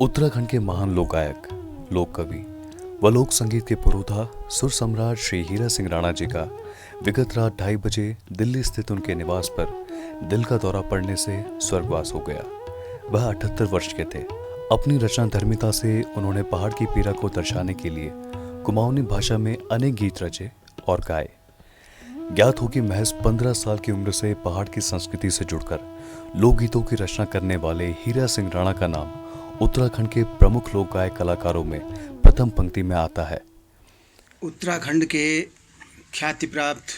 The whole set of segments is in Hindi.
उत्तराखंड के महान लोक गायक, लोक कवि व लोक संगीत के पुरोधा सुर सम्राट श्री हीरा सिंह राणा जी का विगत रात 2:30 बजे दिल्ली स्थित उनके निवास पर दिल का दौरा पड़ने से स्वर्गवास हो गया। वह 78 वर्ष के थे। अपनी रचना धर्मिता से उन्होंने पहाड़ की पीड़ा को दर्शाने के लिए कुमाऊनी भाषा में अनेक गीत रचे और गाए। ज्ञात हो कि महज 15 साल की उम्र से पहाड़ की संस्कृति से जुड़कर लोकगीतों की रचना करने वाले हीरा सिंह राणा का नाम उत्तराखंड के प्रमुख लोक गायक कलाकारों में प्रथम पंक्ति में आता है। उत्तराखंड के ख्याति प्राप्त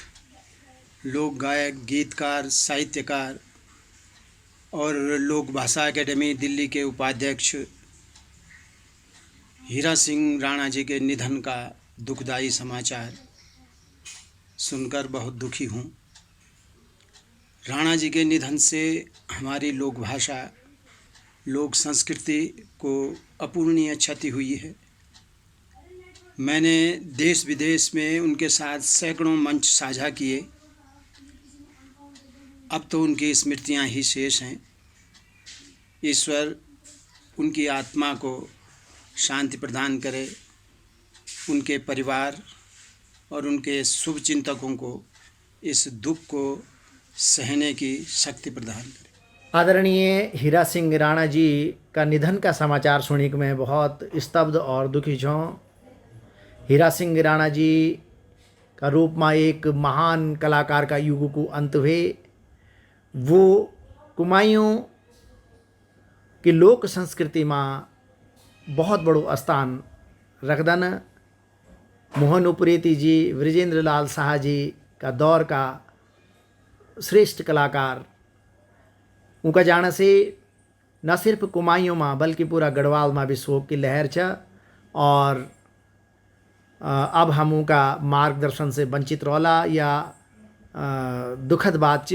लोक गायक, गीतकार, साहित्यकार और लोक भाषा एकेडमी दिल्ली के उपाध्यक्ष हीरा सिंह राणा जी के निधन का दुखदाई समाचार सुनकर बहुत दुखी हूँ। राणा जी के निधन से हमारी लोक भाषा, लोक संस्कृति को अपूरणीय क्षति हुई है। मैंने देश विदेश में उनके साथ सैकड़ों मंच साझा किए। अब तो उनकी स्मृतियां ही शेष हैं। ईश्वर उनकी आत्मा को शांति प्रदान करे, उनके परिवार और उनके शुभ चिंतकों को इस दुख को सहने की शक्ति प्रदान करे। आदरणीय हीरा सिंह राणा जी का निधन का समाचार सुनी कि मैं बहुत स्तब्ध और दुखी छूँ। हीरा सिंह राणा जी का रूप में एक महान कलाकार का युग को अंत हुए। वो कुमायूं की लोक संस्कृति में बहुत बड़ो स्थान रखदन। मोहन उप्रेती जी, वृजेंद्र लाल शाह जी का दौर का श्रेष्ठ कलाकार। उनका जाने से न सिर्फ कुमायूं में बल्कि पूरा गढ़वाल में भी शोक की लहर छ और अब हम उनका मार्गदर्शन से वंचित रोला या दुखद बात छ।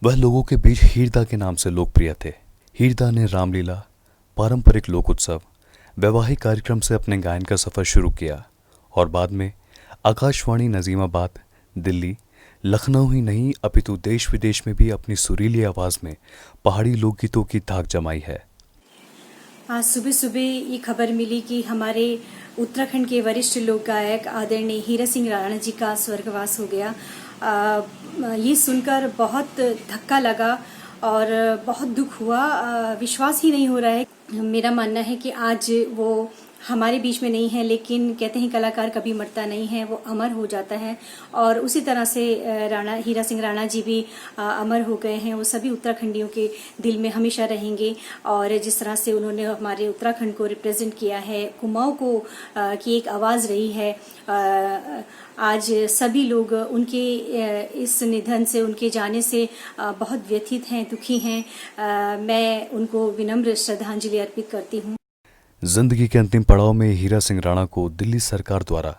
वह लोगों के बीच हीरदा के नाम से लोकप्रिय थे। हीरदा ने रामलीला, पारंपरिक लोक उत्सव, वैवाहिक कार्यक्रम से अपने गायन का सफर शुरू किया और बाद में आकाशवाणी नजीमाबाद, दिल्ली, लखनऊ ही नहीं अपितु देश विदेश में भी अपनी सुरीली आवाज में पहाड़ी लोकगीतों की धाक जमाई है। आज सुबह सुबह ये खबर मिली कि हमारे उत्तराखंड के वरिष्ठ लोक गायक आदरणीय हीरा सिंह राणा जी का स्वर्गवास हो गया। ये सुनकर बहुत धक्का लगा और बहुत दुख हुआ। विश्वास ही नहीं हो रहा है। मेरा मानना है कि आज वो हमारे बीच में नहीं है, लेकिन कहते हैं कलाकार कभी मरता नहीं है, वो अमर हो जाता है। और उसी तरह से हीरा सिंह राणा जी भी अमर हो गए हैं। वो सभी उत्तराखंडियों के दिल में हमेशा रहेंगे। और जिस तरह से उन्होंने हमारे उत्तराखंड को रिप्रेजेंट किया है, कुमाऊं को की एक आवाज़ रही है, आज सभी लोग उनके इस निधन से, उनके जाने से बहुत व्यथित हैं, दुखी हैं। मैं उनको विनम्र श्रद्धांजलि अर्पित करती हूँ। जिंदगी के अंतिम पड़ाव में हीरा सिंह राणा को दिल्ली सरकार द्वारा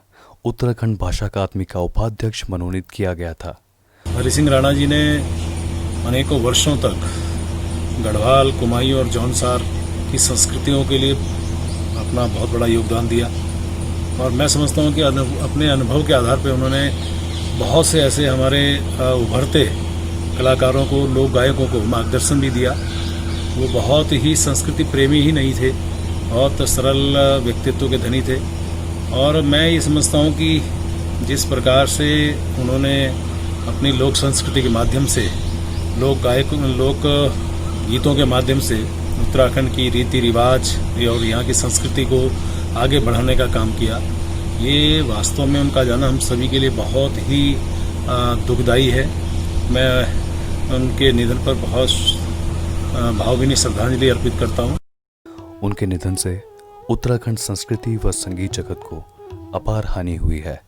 उत्तराखंड भाषा अकादमी का उपाध्यक्ष मनोनीत किया गया था। हीरा सिंह राणा जी ने अनेकों वर्षों तक गढ़वाल, कुमाऊं और जौनसार की संस्कृतियों के लिए अपना बहुत बड़ा योगदान दिया और मैं समझता हूँ कि अपने अनुभव के आधार पर उन्होंने बहुत से ऐसे हमारे उभरते कलाकारों को, लोक गायकों को मार्गदर्शन भी दिया। वो बहुत ही संस्कृति प्रेमी ही नहीं थे, बहुत सरल व्यक्तित्व के धनी थे। और मैं ये समझता हूँ कि जिस प्रकार से उन्होंने अपनी लोक संस्कृति के माध्यम से, लोक गीतों के माध्यम से उत्तराखंड की रीति रिवाज और यहाँ की संस्कृति को आगे बढ़ाने का काम किया, ये वास्तव में उनका जाना हम सभी के लिए बहुत ही दुखदाई है। मैं उनके निधन पर बहुत भावभीनी श्रद्धांजलि अर्पित करता हूँ। उनके निधन से उत्तराखंड संस्कृति व संगीत जगत को अपार हानि हुई है।